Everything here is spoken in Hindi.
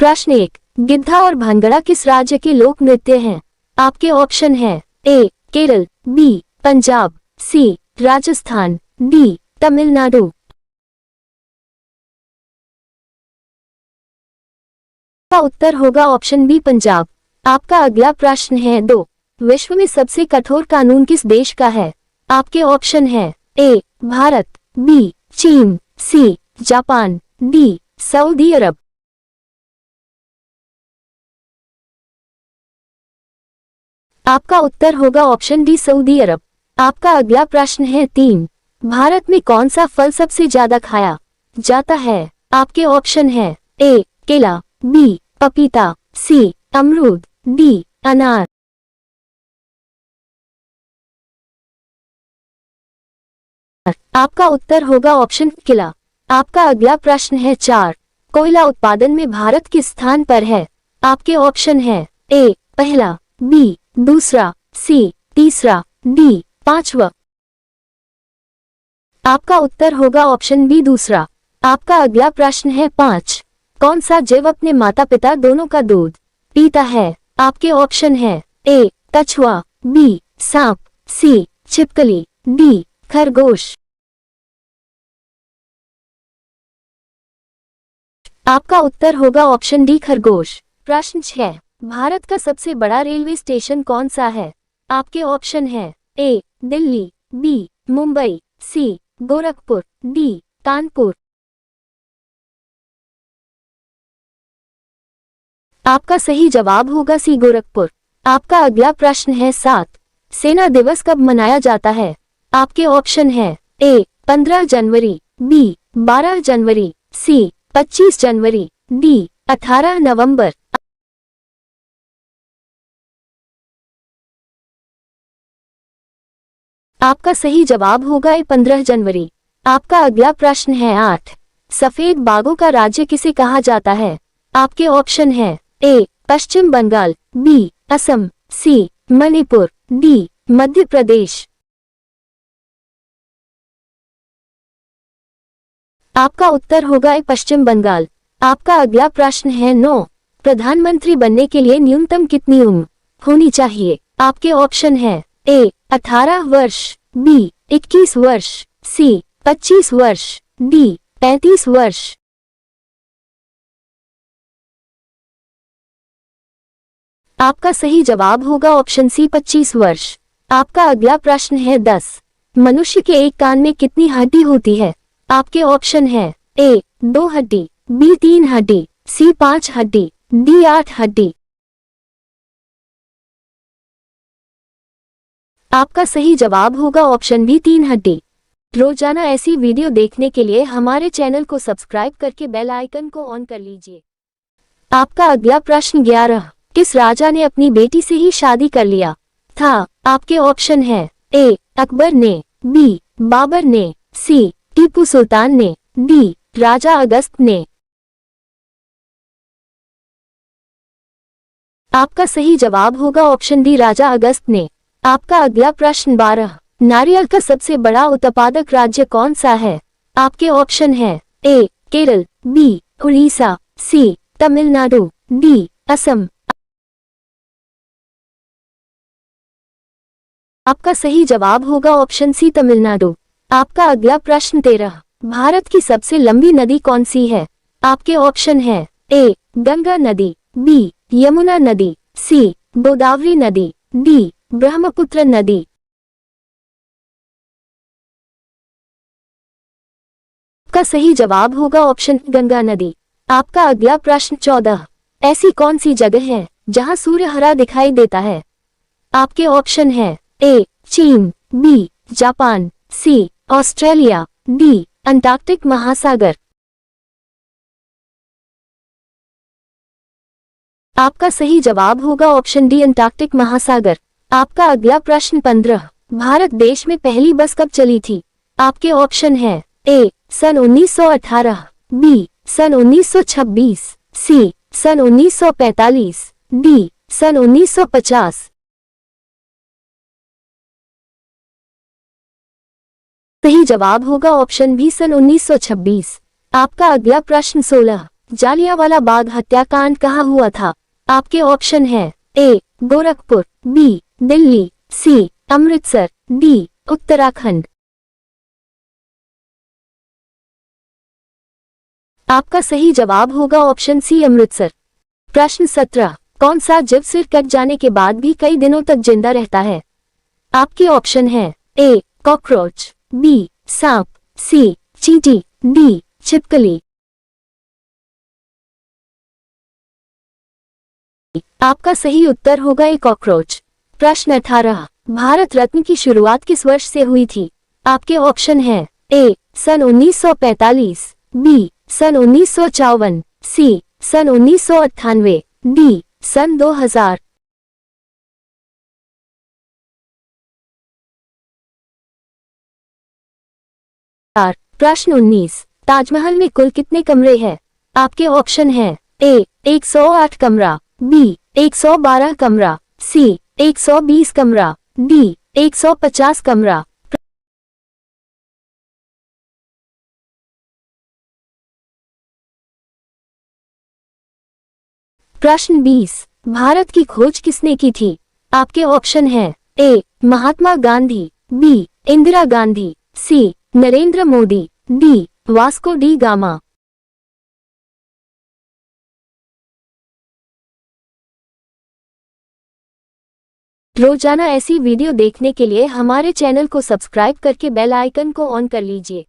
प्रश्न 1, गिद्धा और भंगड़ा किस राज्य के लोक नृत्य हैं? आपके ऑप्शन है ए केरल, बी पंजाब, सी राजस्थान, डी तमिलनाडु। का उत्तर होगा ऑप्शन बी पंजाब। आपका अगला प्रश्न है 2, विश्व में सबसे कठोर कानून किस देश का है? आपके ऑप्शन है ए भारत, बी चीन, सी जापान, डी सऊदी अरब। आपका उत्तर होगा ऑप्शन डी सऊदी अरब। आपका अगला प्रश्न है 3, भारत में कौन सा फल सबसे ज्यादा खाया जाता है? आपके ऑप्शन है ए केला, बी पपीता, सी अमरूद, डी अनार। आपका उत्तर होगा ऑप्शन केला। आपका अगला प्रश्न है 4, कोयला उत्पादन में भारत किस स्थान पर है? आपके ऑप्शन है ए पहला, बी दूसरा, सी तीसरा, डी पांचवा। आपका उत्तर होगा ऑप्शन बी दूसरा। आपका अगला प्रश्न है 5, कौन सा जीव अपने माता पिता दोनों का दूध पीता है? आपके ऑप्शन है ए कछुआ, बी सांप, सी छिपकली, डी खरगोश। आपका उत्तर होगा ऑप्शन डी खरगोश। प्रश्न 6, भारत का सबसे बड़ा रेलवे स्टेशन कौन सा है? आपके ऑप्शन है ए दिल्ली, बी मुंबई, सी गोरखपुर, डी कानपुर। आपका सही जवाब होगा सी गोरखपुर। आपका अगला प्रश्न है 7, सेना दिवस कब मनाया जाता है? आपके ऑप्शन है ए 15 जनवरी, बी 12 जनवरी, सी 25 जनवरी, डी 18 नवंबर। आपका सही जवाब होगा 15 जनवरी। आपका अगला प्रश्न है 8, सफेद बाघों का राज्य किसे कहा जाता है? आपके ऑप्शन है ए पश्चिम बंगाल, बी असम, सी मणिपुर, डी मध्य प्रदेश। आपका उत्तर होगा पश्चिम बंगाल। आपका अगला प्रश्न है 9, प्रधानमंत्री बनने के लिए न्यूनतम कितनी उम्र होनी चाहिए? आपके ऑप्शन है ए 18 वर्ष, बी 21 वर्ष, सी 25 वर्ष, डी 35 वर्ष। आपका सही जवाब होगा ऑप्शन सी 25 वर्ष। आपका अगला प्रश्न है 10, मनुष्य के एक कान में कितनी हड्डी होती है? आपके ऑप्शन है ए 2 हड्डी, बी 3 हड्डी, सी 5 हड्डी, डी 8 हड्डी। आपका सही जवाब होगा ऑप्शन बी 3 हड्डी। रोजाना ऐसी वीडियो देखने के लिए हमारे चैनल को सब्सक्राइब करके बेल आइकन को ऑन कर लीजिए। आपका अगला प्रश्न 11, किस राजा ने अपनी बेटी से ही शादी कर लिया था? आपके ऑप्शन है ए अकबर ने, बी बाबर ने, सी टीपू सुल्तान ने, डी राजा अगस्त ने। आपका सही जवाब होगा ऑप्शन डी राजा अगस्त ने। आपका अगला प्रश्न 12, नारियल का सबसे बड़ा उत्पादक राज्य कौन सा है? आपके ऑप्शन है ए केरल, बी उड़ीसा, सी तमिलनाडु, डी असम। आपका सही जवाब होगा ऑप्शन सी तमिलनाडु। आपका अगला प्रश्न 13, भारत की सबसे लंबी नदी कौन सी है? आपके ऑप्शन है ए गंगा नदी, बी यमुना नदी, सी गोदावरी नदी, डी ब्रह्मपुत्र नदी। आपका सही जवाब होगा ऑप्शन गंगा नदी। आपका अगला प्रश्न 14, ऐसी कौन सी जगह है जहां सूर्य हरा दिखाई देता है? आपके ऑप्शन है ए चीन, बी जापान, सी ऑस्ट्रेलिया, डी अंटार्कटिक महासागर। आपका सही जवाब होगा ऑप्शन डी अंटार्कटिक महासागर। आपका अगला प्रश्न 15, भारत देश में पहली बस कब चली थी? आपके ऑप्शन है ए सन 1918, बी सन 1926, सी सन 1945, डी सन 1950। सही जवाब होगा ऑप्शन बी सन 1926। आपका अगला प्रश्न 16, जालियांवाला बाग हत्याकांड कहाँ हुआ था? आपके ऑप्शन है ए गोरखपुर, बी दिल्ली, सी अमृतसर, डी उत्तराखंड। आपका सही जवाब होगा ऑप्शन सी अमृतसर। प्रश्न 17, कौन सा जीव सिर कट जाने के बाद भी कई दिनों तक जिंदा रहता है? आपके ऑप्शन है ए कॉकरोच, बी सांप, सी चींटी, डी छिपकली। आपका सही उत्तर होगा ए कॉकरोच। प्रश्न 18, भारत रत्न की शुरुआत किस वर्ष से हुई थी? आपके ऑप्शन है ए सन 1945, बी सन 1954, सी सन 1998, डी सन 2000। प्रश्न 19, ताजमहल में कुल कितने कमरे हैं? आपके ऑप्शन है ए 108 कमरा, बी 112 कमरा, सी 120 कमरा, डी 150 कमरा। प्रश्न 20, भारत की खोज किसने की थी? आपके ऑप्शन है A Mahatma Gandhi, B Indira Gandhi, C Narendra Modi, D Vasco da Gama. रोजाना ऐसी वीडियो देखने के लिए हमारे चैनल को सब्सक्राइब करके बेल आइकन को ऑन कर लीजिए।